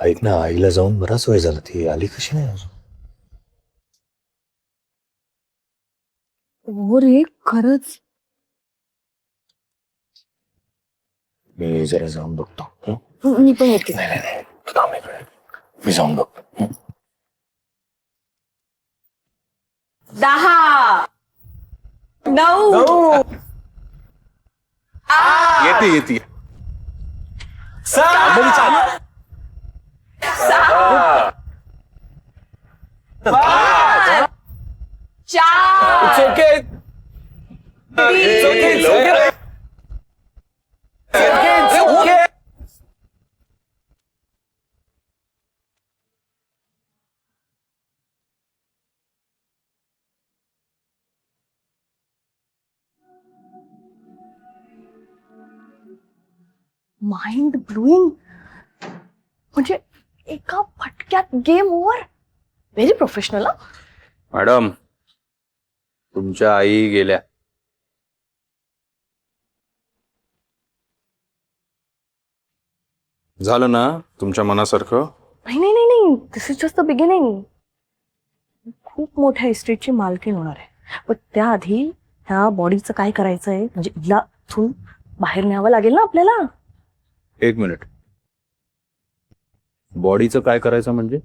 ऐक ना, आईला जाऊन बराच वेळ झाला, ती आली कशी नाही अजून? हो रे, खरंच. मी जरा जाऊन बघतो. मी पण येते. नाही नाही नाही, तू थांब इकडे. मी जाऊन बघतो. 10 9 येते येते. चार माइंड ब्लोईंग. म्हणजे एका फटक्यात game over. Very professional. Madam, तुमच्या आई गेल्या. झालं ना तुमच्या मनासारखं? नाही नाही नाही नाही, दिस इज जस्ट द बिगिनिंग. खूप मोठ्या इस्टेटची मालकीण होणार आहे, पण त्याआधी ह्या बॉडीचं काय करायचंय, म्हणजे हिला इथून बाहेर न्यावं लागेल ना आपल्याला. एक मिनिट. बॉडीचं काय करायचं म्हणजे?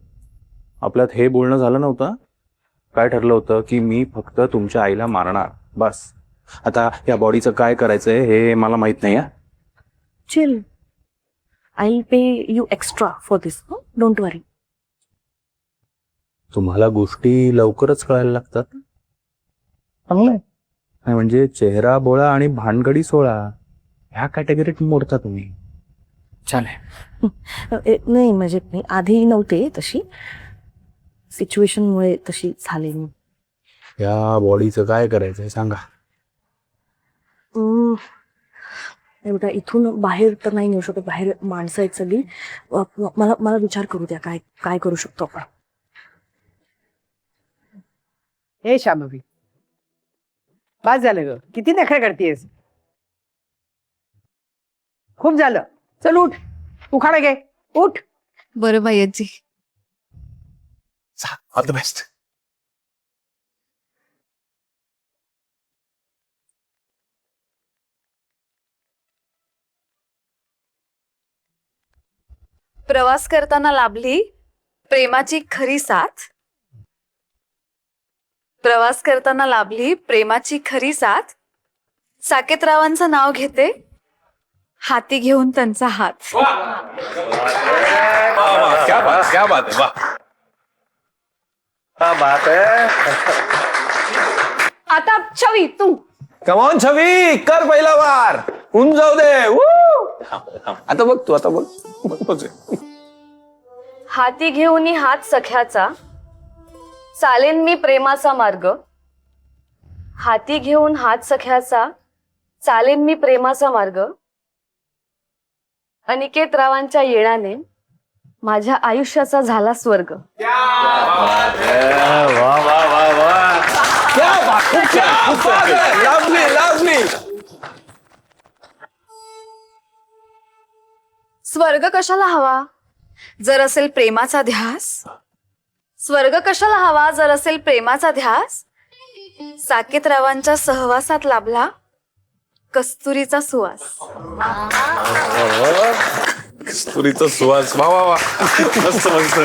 आपल्यात हे बोलणं झालं नव्हतं? काय ठरलं होतं की मी फक्त तुमच्या आईला मारणार, बस. आता या बॉडीचं काय करायचंय हे मला माहित नाही. Chill. I will pay you extra for this. Don't worry. तुम्हाला गोष्टी लवकरच कळायला लागतात. चांगलंय. नाही म्हणजे चेहरा बोळा आणि भानगडी सोळा ह्या कॅटेगरीत मोडता तुम्ही. छान आहे. नाही म्हणजे मी आधी नव्हते तशी, सिच्युएशनमुळे तशी झाले मी. या बॉडीचं काय करायचंय सांगा. एवढा इथून बाहेर तर नाही नेऊ शकत, बाहेर माणसं आहेत सगळी. मला मला विचार करू द्या, काय काय करू शकतो आपण. हे शांभवी, बस झालं ग, किती नखरे करतेस. खूप झालं, चल उठ, उखाडा घे, उठ. बरं बाई आजी. All the best. प्रवास करताना लाभली प्रेमाची खरी साथ. प्रवास करताना लाभली प्रेमाची खरी साथ. साकेतरावांचं नाव घेते, हाती घेऊन त्यांचा हात. क्या बात है, वाह. क्या बात है. आता छवी तू. कमॉन छवी, कर पहिला वार, होऊन जाऊ दे. आता बघ तू, आता बघ. हाती घेऊन हात सख्याचा, चालेन मी प्रेमाचा मार्ग. हाती घेऊन हात सख्याचा, चालेन मी प्रेमाचा मार्ग. अनिकेत रावांच्या येण्याने माझ्या आयुष्याचा झाला स्वर्ग. स्वर्ग कशाला हवा जर असेल प्रेमाचा ध्यास. स्वर्ग कशाला हवा जर असेल प्रेमाचा ध्यास. साकेतरावांच्या सहवासात लाभला कस्तुरीचा सुवास. कस्तुरीचा सुवास, वा वा वा. मस्त मस्त.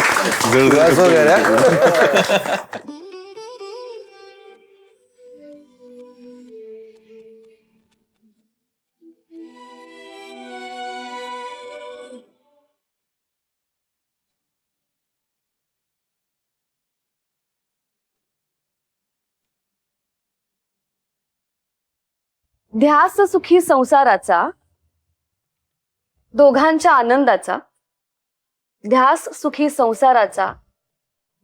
ध्यास सुखी संसाराचा, दोघांच्या आनंदाचा. ध्यास सुखी संसाराचा,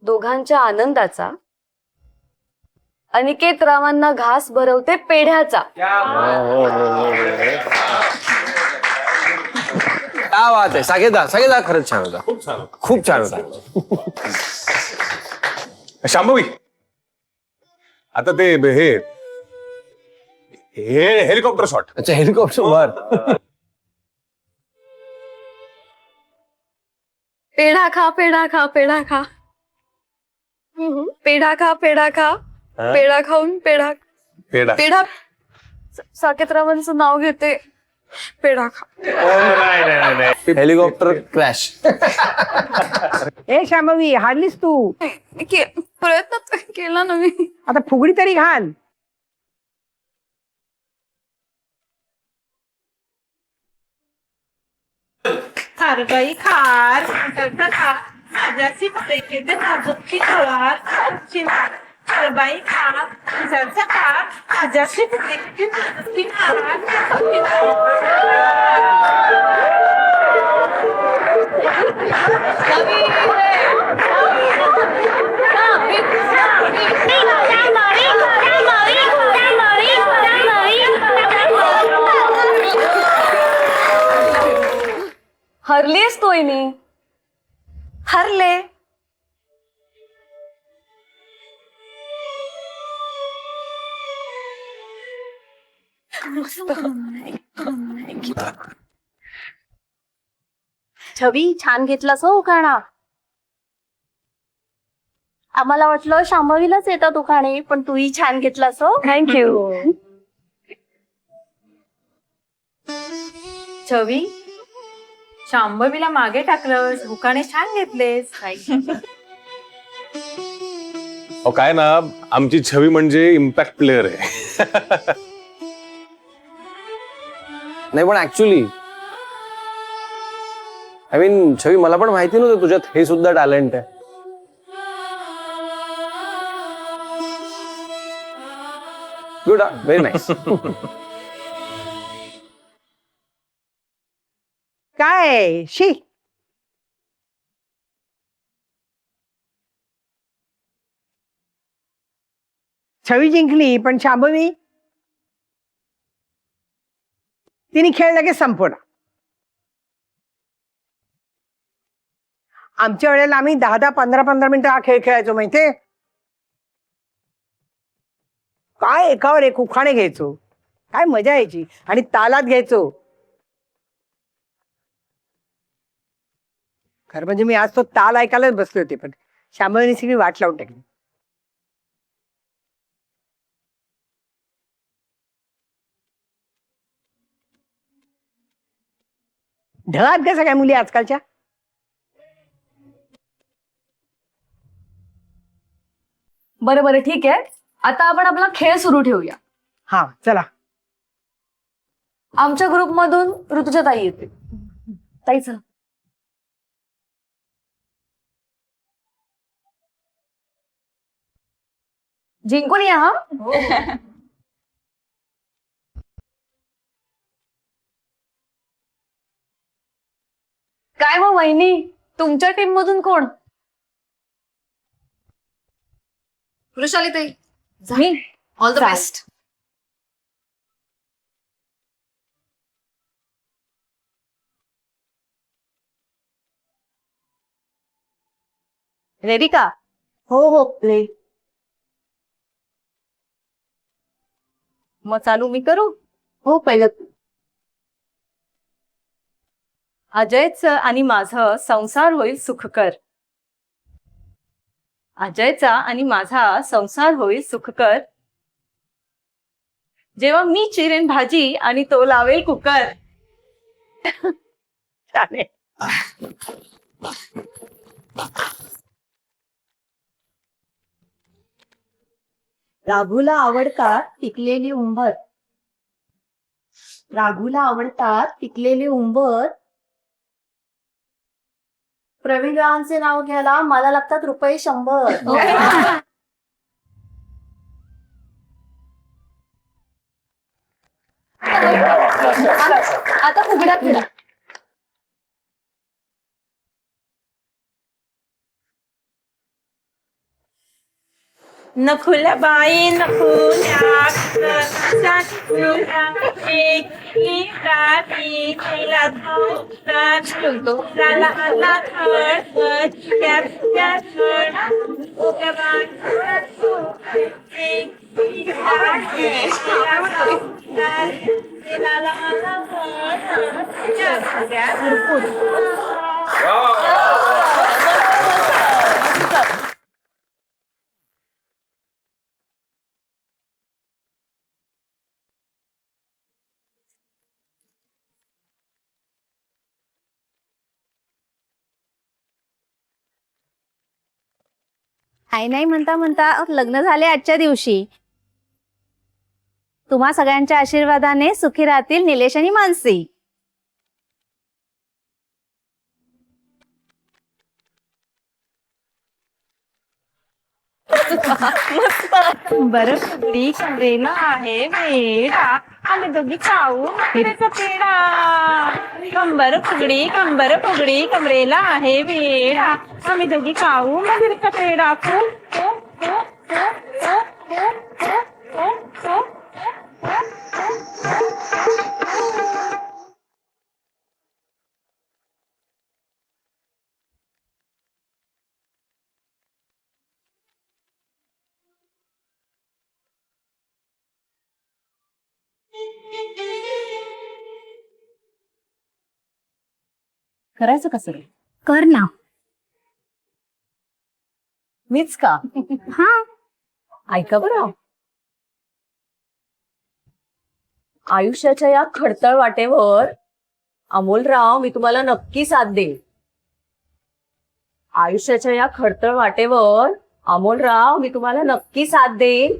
दोघांच्या आनंदाचा. अनिकेत रावांना घास भरवते पेढ्याचा. क्या बात आहे. साकेदा खरंच छान होता. खूप छान होता. शांभवी, आता ते हे हेलिकॉप्टर शॉट. अच्छा, हेलिकॉप्टर वर. पेढा खा पेढा खा पेढा खा पेढा खा पेढा खा हा? पेढा खाऊन पेढा पेढा पेढा साकेतरावांचं नाव घेते पेढा खा. Helicopter crash. ए शांभवी हाडलीस तू. प्रयत्न तर केला ना मी. आता फुगडी तरी घाल. खार बाई खार माझ्याची पेकेते नाजुकी खार खार बाई खार तुझ्याचा खार माझ्याची पेकेते नाजुकी हरलीस तू इनी. हरले. छवी छान घेतलास हो उखाणा. आम्हाला वाटलं शांभवीलाच येतात उखाणे, पण तूही छान घेतलास हो. थँक्यू. छवी शांभवीला मागे टाकलंस, उकाणे छान घेतलेस. काय ना, आमची छवी म्हणजे इम्पॅक्ट प्लेअर आहे. नाही पण ऍक्च्युली आय मीन छवी, मला पण माहिती नव्हतं तुझ्यात हे सुद्धा टॅलेंट आहे. Good, very nice. काय शी. छवी जिंकली, पण शांभवी तिने खेळ लगेच संपवला. आमच्या वेळेला आम्ही 10-10, 15-15 मिनिटं हा खेळ खेळायचो माहितीये. काय एकावर एक उखाणे घ्यायचो, काय मजा यायची, आणि तालात घ्यायचो. खरं म्हणजे मी आज तो ताल ऐकायलाच बसले होते, पण शांभवीने सगळी वाट लावून टाकली. ढळात का सगळ्या मुली आजकालच्या. बरं बरं ठीक आहे. आता आपण आपला खेळ सुरू ठेवूया. हा चला. आमच्या ग्रुपमधून ऋतुजा ताई येते. ताई चला. जिंकून या हा. काय मग वहिनी, तुमच्या टीम मधून कोण? वृषाली ताई, मी. ऑल द चालेल. बेस्ट. रेडी का? हो हो प्ले. मग चालू मी करू? हो पहिलं. अजयचं आणि माझं संसार होईल सुखकर. अजयचा आणि माझा संसार होईल सुखकर, जेव्हा मी चिरेन भाजी आणि तो लावेल कुकर. चालेल. राघूला आवडतात पिकलेली उंबर. राघूला आवडतात पिकलेली उंबर. प्रवीण रावांचे नाव घ्यायला मला लागतात ₹100. आता फुगड्यात फिरा. नकुला बाई नकुला काही नाही म्हणता म्हणता लग्न झाले आजच्या दिवशी. तुम्हा सगळ्यांच्या आशीर्वादाने सुखी राहतील निलेश आणि मानसी. बरं फुगडी कमरेला आहे वेडा आम्ही दोघी खाऊ मकरेचा पेढा. कंबर फुगडी कमरेला आहे वेडा आम्ही दोघी खाऊ मकरेचा पेढा. करायचं कसं रे? कर ना. मीच का? हा. ऐका बरं, आयुष्याच्या या खडतळ वाटेवर अमोलराव मी तुम्हाला नक्की साथ देईन. आयुष्याच्या या खडतळ वाटेवर अमोलराव मी तुम्हाला नक्की साथ देईन.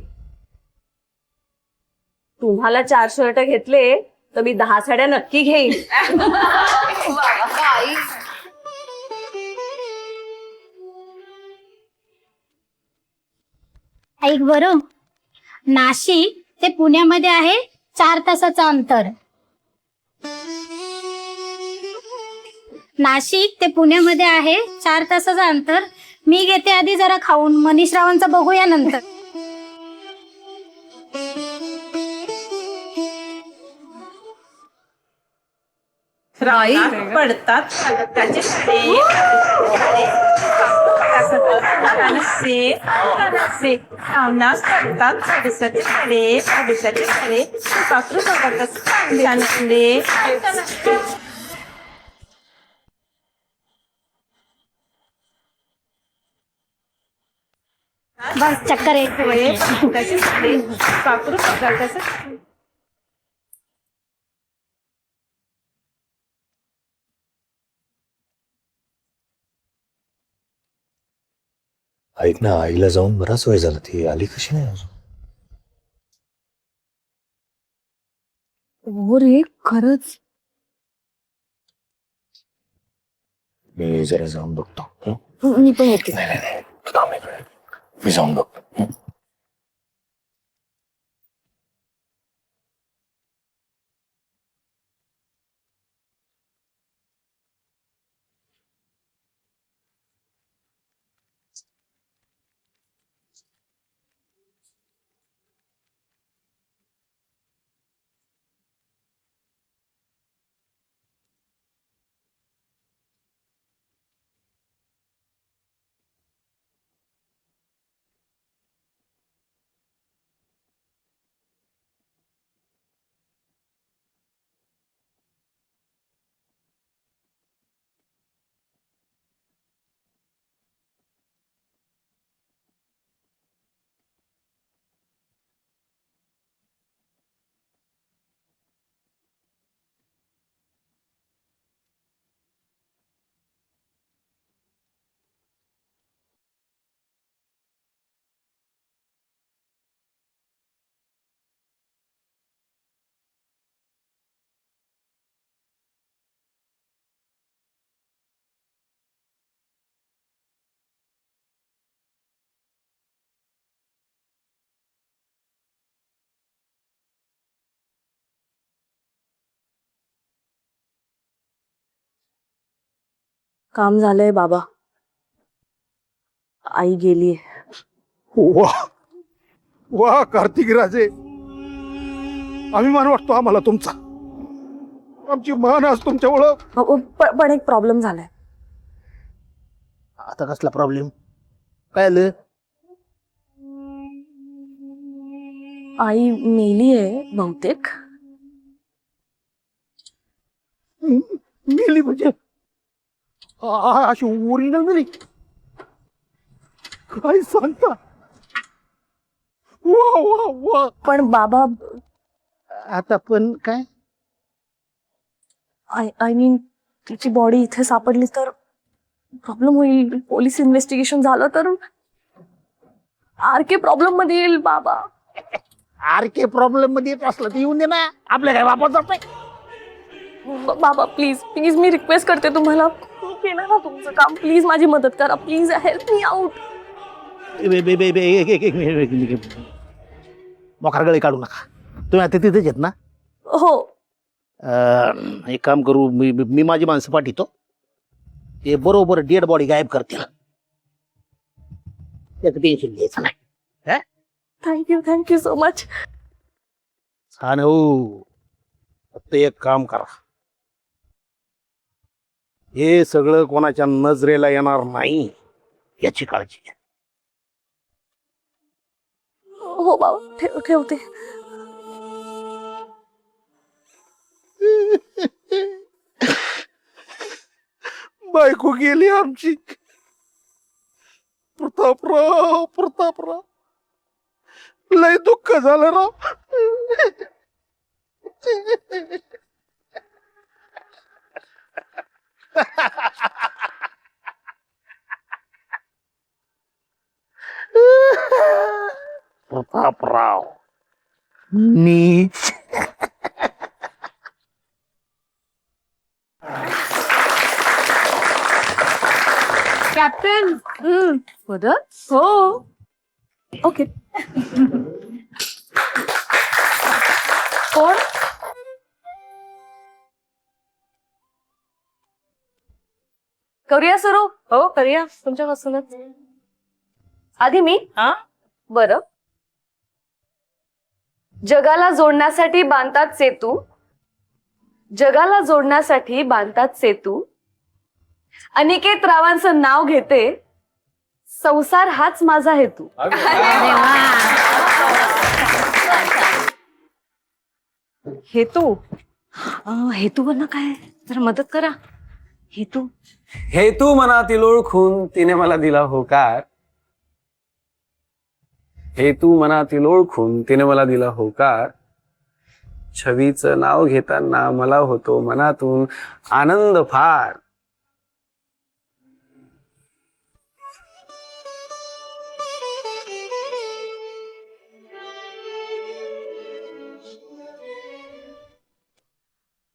तुम्हाला 4 शर्ट घेतले तर मी 10 साड्या नक्की घेईन. ऐक बरं, नाशिक ते पुण्यामध्ये आहे 4 तासाचं अंतर. नाशिक ते पुण्यामध्ये आहे 4 तासाचं अंतर. मी घेते आधी जरा खाऊन, मनीष रावांचं बघूया नंतर. राई पडतात त्याचे सामना करतात अडुसाचे खडे पाखरू बस चक्कर येते. पाखरू पकडतात. ऐक ना, आईला जाऊन बराच वेळ झाला, ती आली कशी नाही अजून? हो रे, खरंच. मी जरा जाऊन बघतो. हं? मी पण येते. नाही, तू थांब इकडे. मी जाऊन बघतो. हं? काम झालंय बाबा. आई गेलीये. वा वा कार्तिक राजे, अभिमान वाटतो आम्हाला तुमचा. आमची मान आज तुमच्यामुळं. पण एक प्रॉब्लेम झालाय. आता कसला प्रॉब्लेम? काय आलं? आई मेलीये बहुतेक. मेली म्हणजे अशी ओरिजिनल मेली? काय सांगता? वा वा वा. पण बाबा, आता पण काय? आय मीन तिची बॉडी इथे सापडली तर प्रॉब्लेम होईल. पोलीस इन्व्हेस्टिगेशन झालं तर. आरके प्रॉब्लेम मध्ये येईल बाबा. आरके प्रॉब्लेम मध्ये येत असलं तर येऊन दे ना, आपल्या काय वापस जात नाही. बाबा प्लीज प्लीज मी रिक्वेस्ट करते तुम्हाला. केलं ना तुमचं काम, प्लीज माझी मदत करा, प्लीज हेल्प मी आउट. मोकारगळे काढू नका. तुम्ही आता तिथेच येत ना. हो. एक काम करू, मी माझी माणसं पाठवतो, ते बरोबर डेड बॉडी गायब करतील. त्याचं टेन्शन घ्यायचं नाही. Thank you so much. छान हो. फक्त एक काम करा, हे सगळं कोणाच्या नजरेला येणार नाही याची काळजी घ्या. हो बाबा ठेवते. बायको गेली आमची. प्रतापराव लय दुःख झालं राव. प्रतापराव नीच. कॅप्टन मदत. हो ओके. कोण? करूया सुरू. हो करूया तुमच्यापासूनच. आधी मी. हा बरं. जगाला जोडण्यासाठी बांधतात सेतू, जगाला जोडण्यासाठी बांधतात सेतू. अनिकेत रावांचं नाव घेते, संसार हाच माझा हेतू. हेतू. हेतू बनणं काय, जरा मदत करा. हेतू. हेतू मनातील ओळखून तिने मला दिला होकार. हेतू मनातील ओळखून तिने मला दिला होकार. छवीचं नाव घेताना मला होतो मनातून आनंद फार.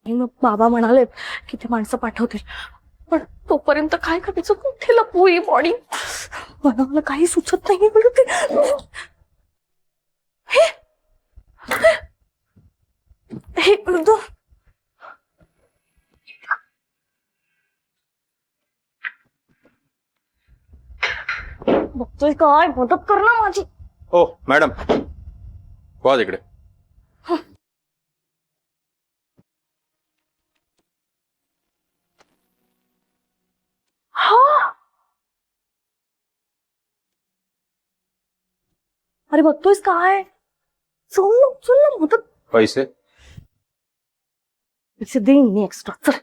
मग बाबा म्हणाले की ते माणसं पाठवतील, पण तोपर्यंत काय करायचं, कुठे लपवू ही बॉडी. मला काही सुचत नाही. हे बघतोय काय, मदत कर ना माझी. हो मॅडम, वाज इकडे. अरे बघतोयस काय, चल ना मदत. पैसे पैसे देईन मी एक्स्ट्रा. चल.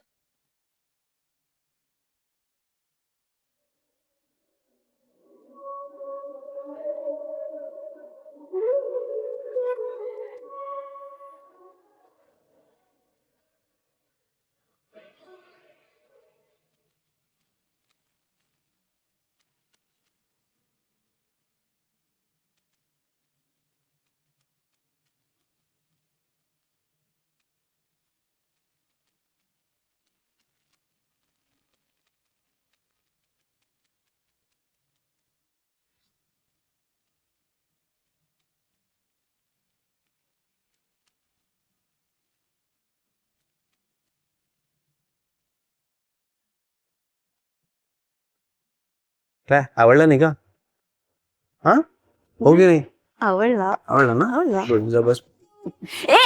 काय आवडलं नाही का? हा हो की नाही? आवडला. आवडला ना? आवडला. Good, जा बस. ए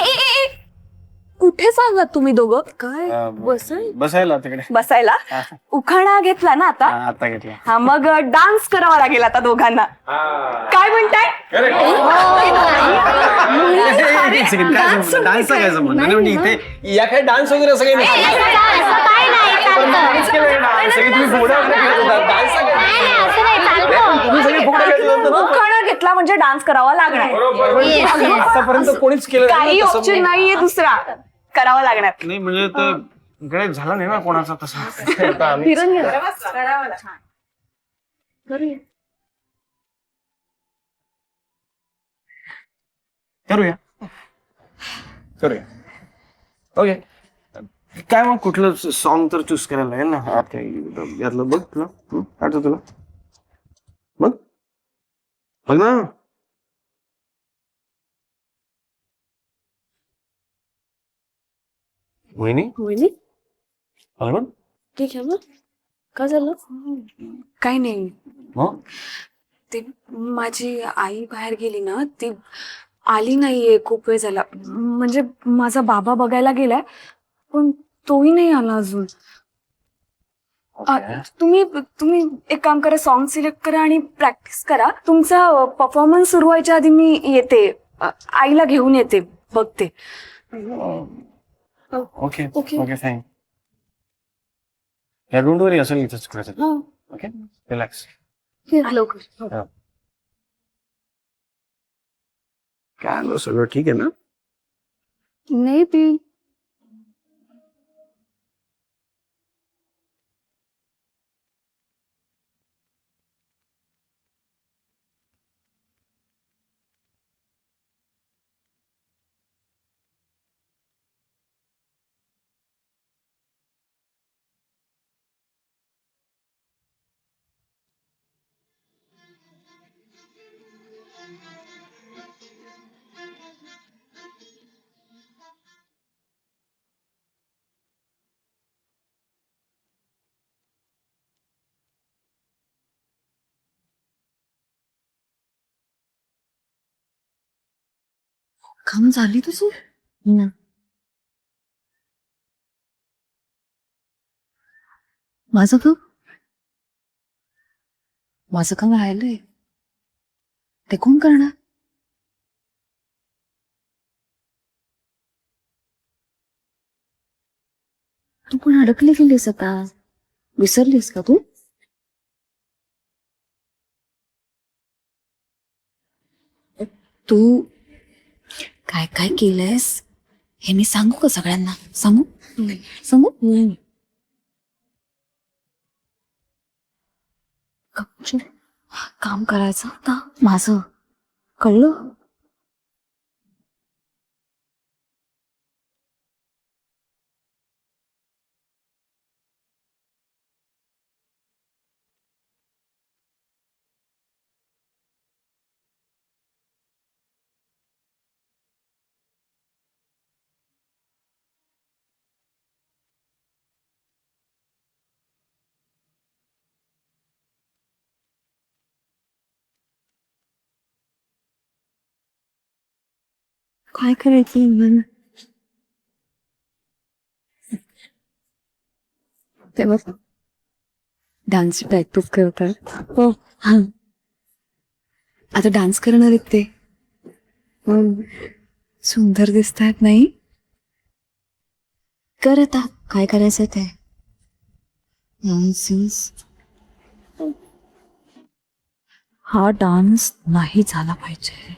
कुठे सांगा तुम्ही दोघं काय? बसायला तिकडे. बसायला. उखाणा घेतला ना आता. आता घेतला. हा मग डान्स करावा लागेल आता दोघांना. काय म्हणताय? डान्स काय संबंध म्हणजे इथे या काय डान्स वगैरे असं काही नाही. उखाणा घेतला म्हणजे डान्स करावा लागणार. आतापर्यंत कोणीच केलं काही ऑप्शन नाहीये दुसरा, करावा लागणार. नाही म्हणजे तर इकडे झाला नाही ना कोणाचा तसा. फिरून घ्या. करूया. करूया करूया. ओके. काय मग कुठलं सॉन्ग तर चूज करायला लागेल ना. हा ते यातलं बघ तुला आठवत तुला. बघ बघ ना. वहिनी वहिनी बघ ना. ठीक आहे ना. का झालं? काही नाही. मग ते माझी आई बाहेर गेली ना, ती आली नाहीये खूप वेळ झाला. म्हणजे माझा बाबा बघायला गेलाय पण तोही नाही आला अजून. तुम्ही तुम्ही एक काम करा, सॉन्ग सिलेक्ट करा आणि प्रॅक्टिस करा. तुमचा परफॉर्मन्स सुरू व्हायच्या आधी मी येते. आईला घेऊन येते, बघते. Okay okay. Okay fine. या डोंट वरी असेल इथंच कुठे. हा ओके रिलॅक्स. लवकर. काय आलं सगळं ठीक आहे ना. नाही ती काम झाली तुझी? माझं काम माझं काम राहिलंय. ते कोण करणार? तू पण अडकली गेलीस आता. विसरलीस का तू? तू काय काय केलंयस हे मी सांगू का सगळ्यांना? सांगू सांगू गपचूप काम करायचं आता माझं, कळलं? काय करायचं मला? तेव्हा डान्सची प्रॅक्टिस करतात. हो हा. आता डान्स करणार आहेत ते. सुंदर दिसतात नाही? कर आता काय करायचं ते. हा डान्स नाही झाला पाहिजे.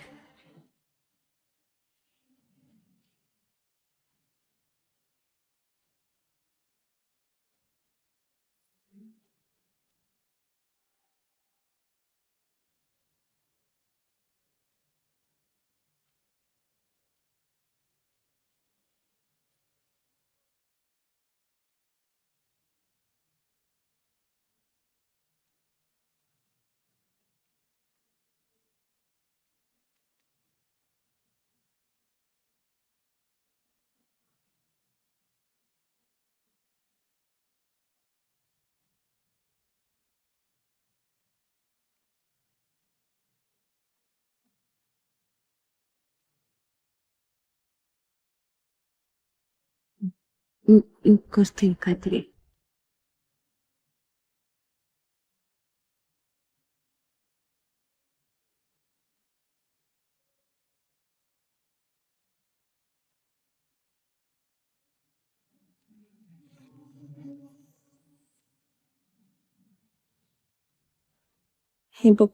करते काहीतरी. हे बघ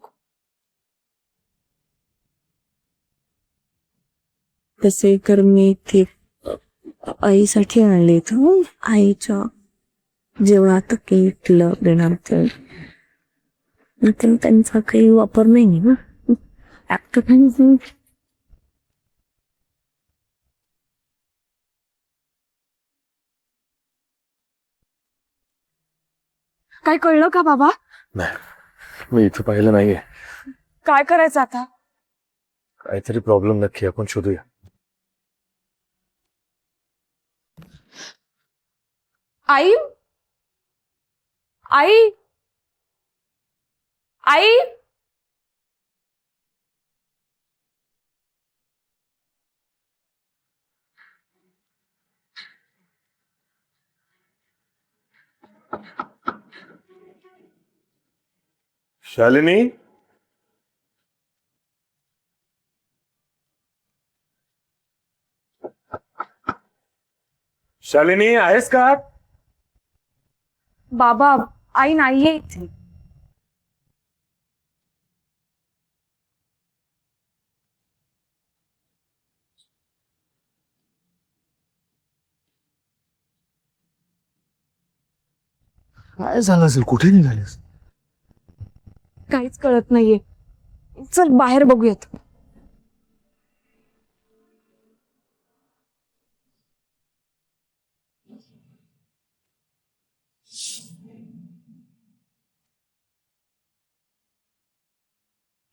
तसे कर मी ते आईसाठी आणले तर आईच्या जेवणात केकला देणार तर त्यांचा काही वापर नाही ना. काय कळलं का बाबा? नाही मी इथं पाहिलं नाहीये. काय करायचं आता? काहीतरी प्रॉब्लेम नक्की, आपण शोधूया. आई आई आई शालिनी, शालिनी आहेस का? बाबा आई नाहीये इथे. काय झालं असेल? कुठे निघालीस? काहीच कळत नाहीये. चल बाहेर बघूयात.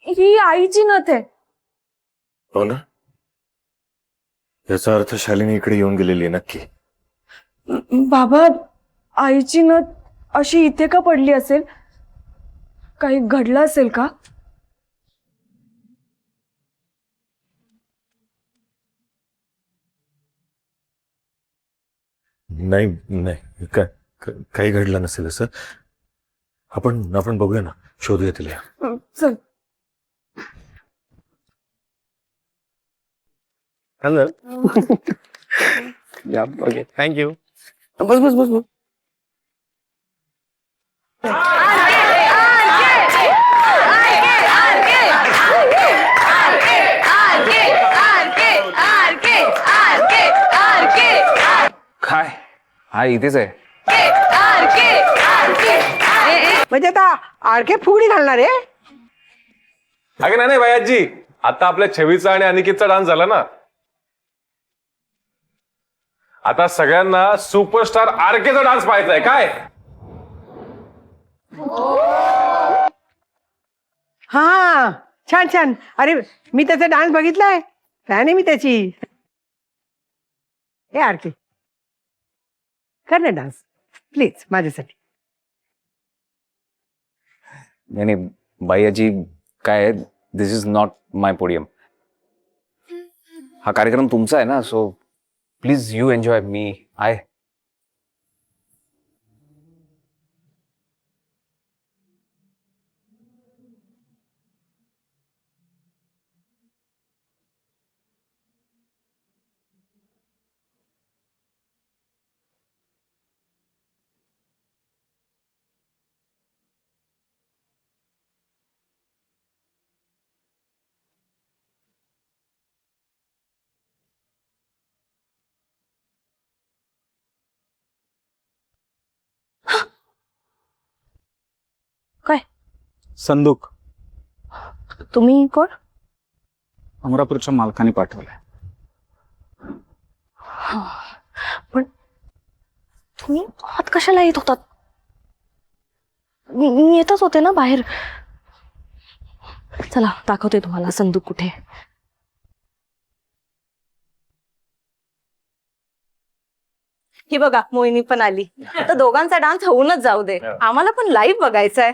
ही आईची नथ आहे. हो ना, याचा अर्थ शालिनी इकडे येऊन गेलेली आहे नक्की. बाबा आईची नथ अशी इथे का पडली असेल? काही घडलं असेल का? नाही नाही, काही घडलं नसेल असं. आपण बघूया ना, शोधूया तिला. चल. हॅलो. Okay, thank you. बस बस बस बस. काय हा इथेच आहे. म्हणजे आता आरके फुगडी घालणार आहे? अगे नाही बाई आजी, आता आपल्या छवीचा आणि अनिकेतचा डान्स झाला ना, आता सगळ्यांना सुपरस्टार आरकेचा डान्स पाहायचा आहे. काय हा, छान छान. अरे मी त्याचा डान्स बघितलाय, फॅन आहे मी त्याची. ए आरके, कर ना डान्स प्लीज माझ्यासाठी. नाही बाई आजी, काय दिस इज नॉट माय पोडियम. हा कार्यक्रम तुमचा आहे ना, सो प्लीज यू एन्जॉय. मी आहे. काय? संदूक तुम्ही कोण? अमरापूरच्या मालकाने पाठवलाय. पण तुम्ही आत कशाला येत होतात? मी येतच होते ना बाहेर. चला दाखवते तुम्हाला संदूक कुठे आहे. ही बघा मोहिनी पण आली. आता दोघांचा डान्स होऊनच जाऊ दे, आम्हाला पण लाईव्ह बघायचा आहे.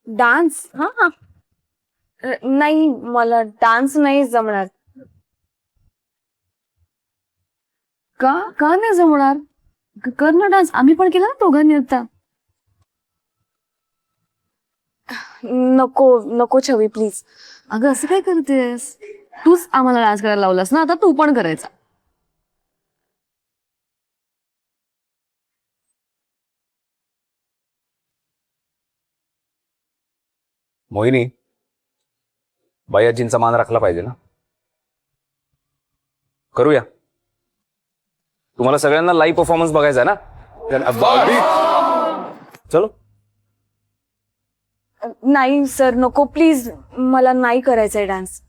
डान्स? हा, नाही, मला डान्स नाही जमणार. का का नाही जमणार? कर ना डान्स. आम्ही पण केला ना दोघांनी आता. नको नको छवी प्लीज. अगं असं काय करतेस? तूच आम्हाला डान्स करायला लावलास ना, आता तू पण करायचा. मोहिनी, बाई आजींचा मान राखला पाहिजे ना. करूया. तुम्हाला सगळ्यांना लाईव्ह परफॉर्मन्स बघायचा आहे ना. चलो. नाही सर, नको प्लीज. मला नाही करायचंय डान्स.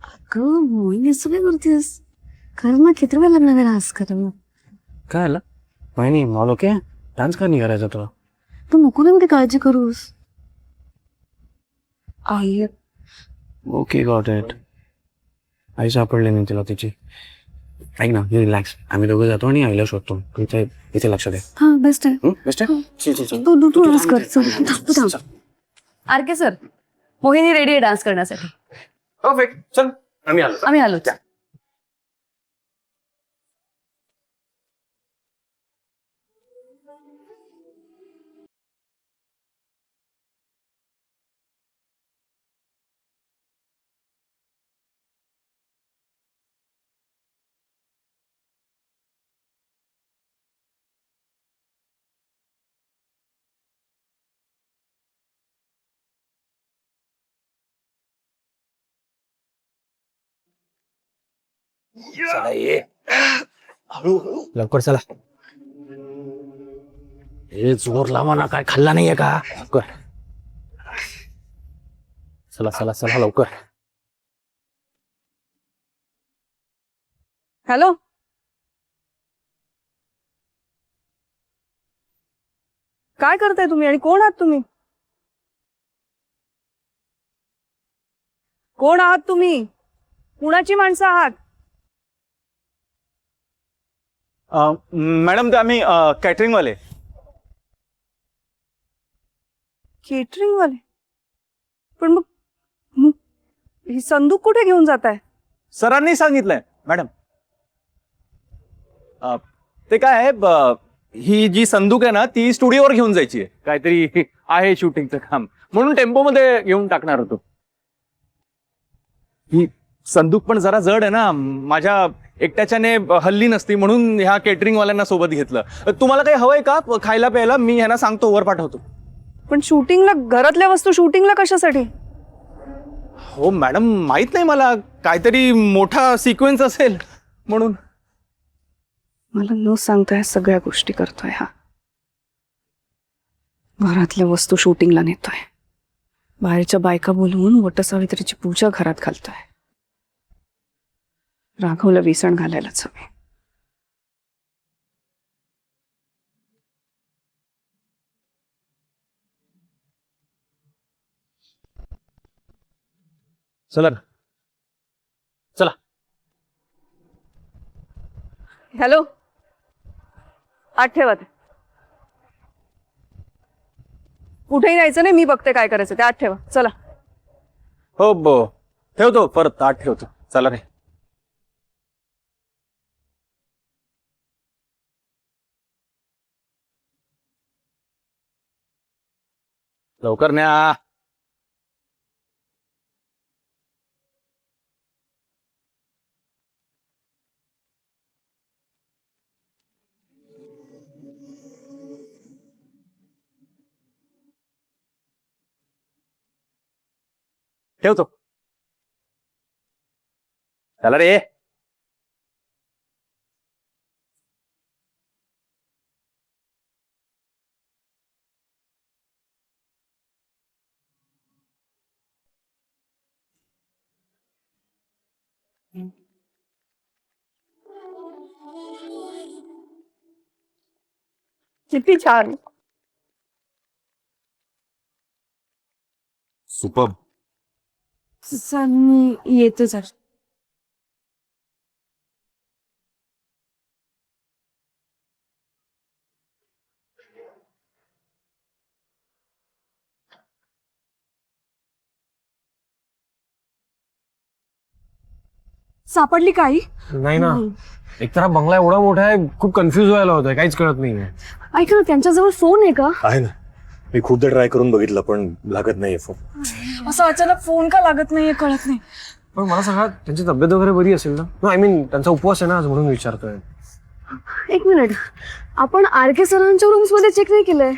अगं मोहिनी असं काय करतेस? कर ना, किती वेळ लागणार डान्स करायला? काय आला? नाही मॉल ओके डान्स का नाही करायचा तुला तू नको ना एवढी काळजी करूस. आई ओके गॉट इट. आई सापडली नाही तिला तिची. ऐक ना रिलॅक्स आम्ही दोघं जातो आणि आईला शोधतो इथे इथे लक्ष दे. हा बेस्ट आहे. बेस्ट आहे चल, चल, चल. तू डान्स कर. तू थांब. आरके सर मोहिनी रेडी आहे डान्स करण्यासाठी. परफेक्ट चल आम्ही आलो. चला ये हळूहळू लवकर चला. हे जोर लावा ना काय खाल्ला नाहीये का लवकर. चला चला चला लवकर. हॅलो काय करताय तुम्ही आणि कोण आहात तुम्ही? कोण आहात तुम्ही? कुणाची माणसं आहात? मॅडम ते आम्ही कॅटरिंग वाले. केटरिंग वाले? पण मग ही संदूक कुठे घेऊन जाताय? सरांनी सांगितलंय मॅडम. ते काय आहे ही जी संदूक आहे ना ती स्टुडिओवर घेऊन जायची आहे. काहीतरी आहे शूटिंगचं काम म्हणून टेम्पो मध्ये घेऊन टाकणार होतो. ही संदूक पण जरा जड आहे ना माझ्या एकट्याच्याने हल्ली नसती म्हणून ह्या केटरिंग वाल्यांना सोबत घेतलं. तुम्हाला काही हवंय का खायला प्यायला? मी ह्यांना सांगतो वर पाठवतो. पण शूटिंगला घरातल्या वस्तू शूटिंगला कशासाठी? हो मॅडम माहित नाही मला काहीतरी मोठा सिक्वेन्स असेल म्हणून. मला न सांगता ह्या सगळ्या गोष्टी करतोय हा. घरातल्या वस्तू शूटिंगला नेतोय. बाहेरच्या बायका बोलवून वटसावित्रीची पूजा घरात घालतोय. राघवला विसण घालायलाच हवे. चला चला. हॅलो आठ ठेवा ते. कुठेही जायचं नाही. मी बघते काय करायचं ते. आठ ठेवा चला. हो ठेवतो परत आठ ठेवतो. चला रे. लवकर न्या. ठेवतो. चला रे. किती छान. सुपर. सर मी येते सर. सापडली काही? नाही ना एकतर हा बंगला एवढा मोठा आहे खूप कन्फ्युज व्हायला होतंय काहीच कळत नाहीये. ऐक ना त्यांच्याजवळ फोन आहे का? आहे ना मी खूपदा ट्राय करून बघितलं पण लागत नाहीये फोन. असं अचानक फोन का लागत नाहीये कळत नाही. पण मला सांगा त्यांची तब्येत वगैरे बरी असेल ना? आय मीन त्यांचा उपवास आहे ना आज म्हणून विचारतोय. एक मिनिट. आपण आरके सरांच्या रूम्स मध्ये चेक नाही केलंय.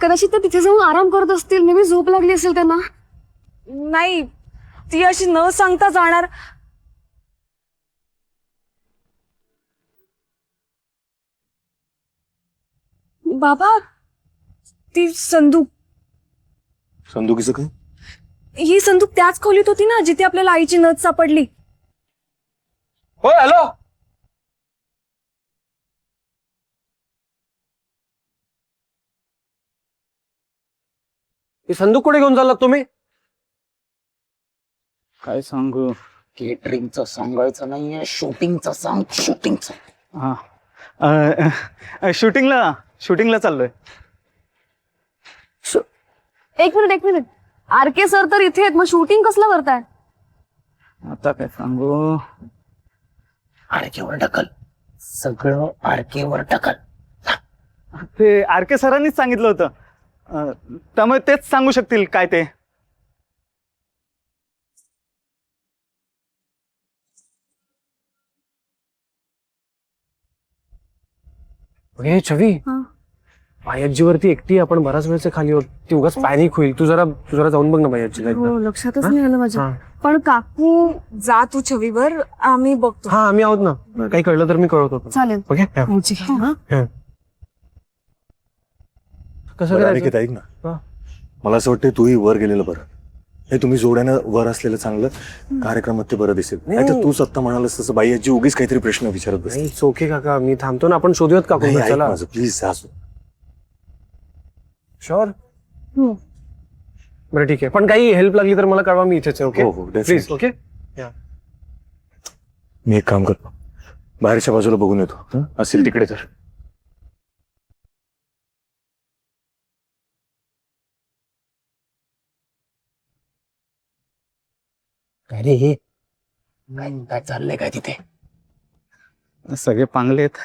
कदाचित ते तिथे जाऊन आराम करत असतील. मे बी झोप लागली असेल त्यांना. नाही ती अशी न सांगता जाणार. बाबा ती संदूक. संदुकीचं काय? ही संदूक त्याच खोलीत होती ना जिथे आपल्याला आईची नथ सापडली. हो हॅलो हे संदूक कुठे घेऊन चाललात तुम्ही? काय सांगू? केटरिंगचं सांगायचं नाहीये, शूटिंगचं सांग, शूटिंगचं. हा शूटिंगला चाललोय. एक मिनिट आरके सर तर इथे आहेत, मग शूटिंग कसलं करताय? आता काय सांगू? आडकेवर ढकल, सगळं आडकेवर ढकल. ते आरके सरांनीच सांगितलं होतं, त्यामुळे तेच सांगू शकतील काय ते. हे छवी, बायाजीवरती एकटी आपण बराच वेळचे खाली होत, ती उगाच पॅनिक होईल. तू जरा जाऊन बघ ना बायाजीला. हो, लक्षातच नाही आलं माझ्या. हा. पण काकू जा तू छवीवर, आम्ही बघतो. हा, आम्ही आहोत ना. काही कळलं तर मी कळवतो. चालेल. ओके. कसं बरं, करायचं? अनिकेत, ऐक हा. ना, मला असं वाटतं तूही वर गेलेलं बरं. हे तुम्ही जोड्यानं वर असलेलं चांगलं, कार्यक्रमात ते बरं दिसेल. नाही तर तू स्वतः म्हणालस तसं बाई आजी उगीच काहीतरी प्रश्न विचारत बस. नाही, ओके काका, मी थांबतो ना. आपण शोधूयात काकू. चला. माझं प्लीज असो. शुअर. बरं ठीक आहे, पण काही हेल्प लागली तर मला कळवा, मी इथेच आहे. ओके हो, definitely. प्लीज. ओके. मी एक काम करतो, बाहेरच्या बाजूला बघून येतो, असेल तिकडे तर. अरे हे काय चाललंय काय तिथे? सगळे पांगले आहेत,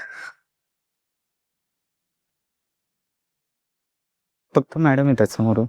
फक्त मॅडम येतात समोरून.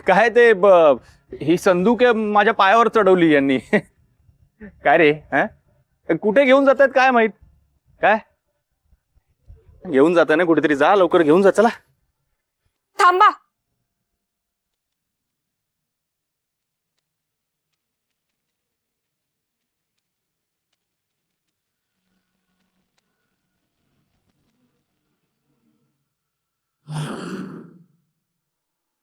काय ते ही संदूक माझ्या पायावर चढवली यांनी. काय रे, कुठे घेऊन जातात काय माहित? काय घेऊन जाता ना कुठेतरी, जा लवकर घेऊन जा. चला. थांबा.